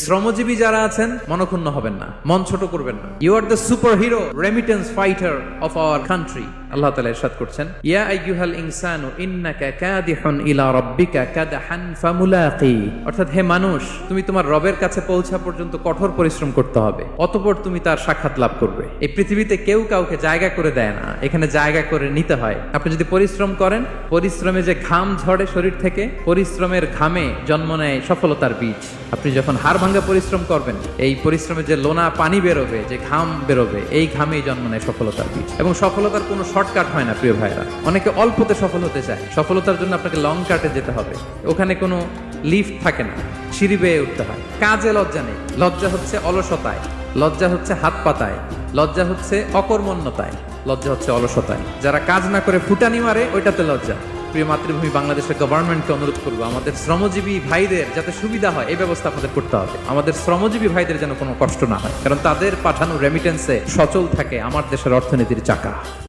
শ্রমজীবী যারা আছেন মনক্ষুণ্ণ হবেন না, মন ছোট করবেন না। You are the super hero remittance fighter of our country. আল্লাহ তাআলা ইরশাদ করছেন, ইয়া আইয়ুহাল ইনসানু ইন্নাকা কাদিহুন ইলা রাব্বিকা কাদহান ফামুলাকি। অর্থাৎ হে মানুষ, তুমি তোমার রবের কাছে পৌঁছা পর্যন্ত কঠোর পরিশ্রম করতে হবে, অতঃপর তুমি তার সাক্ষাৎ লাভ করবে। এই পৃথিবীতে কেউ কাউকে জায়গা করে দেয় না, এখানে জায়গা করে নিতে হয়। আপনি যদি পরিশ্রম করেন, পরিশ্রমে যে ঘাম ঝরে শরীর থেকে, পরিশ্রমের ঘামে জন্ম নেয় সফলতার বীজ। আপনি যখন হাড় ভাঙ্গা পরিশ্রম করবেন, এই পরিশ্রমে যে লোনা পানি বেরোবে, যে ঘাম বেরোবে, এই ঘামেই জন্ম নেয় সফলতার বীজ। এবং সফলতার কোনো শর্টকাট হয় না প্রিয় ভাইরা। অনেকে অল্পতে সফল হতে চায়, সফলতার জন্য আপনাকে লং কাটে যেতে হবে। ওখানে কোনো লিফট থাকে না, সিঁড়ি বেয়ে উঠতে হয়। কাজে লজ্জা নেই, লজ্জা হচ্ছে অলসতায়, লজ্জা হচ্ছে হাত পাতায়, লজ্জা হচ্ছে অকর্মণ্যতায়, লজ্জা হচ্ছে অলসতায়। যারা কাজ না করে ফুটানি মারে, ওইটাতে লজ্জা। প্রিয় মাতৃভূমি বাংলাদেশের গভর্নমেন্টকে অনুরোধ করবো, আমাদের শ্রমজীবী ভাইদের যাতে সুবিধা হয় এই ব্যবস্থা আপনাদের করতে হবে। আমাদের শ্রমজীবী ভাইদের যেন কোনো কষ্ট না হয়, কারণ তাদের পাঠানো রেমিটেন্সে সচল থাকে আমার দেশের অর্থনীতির চাকা।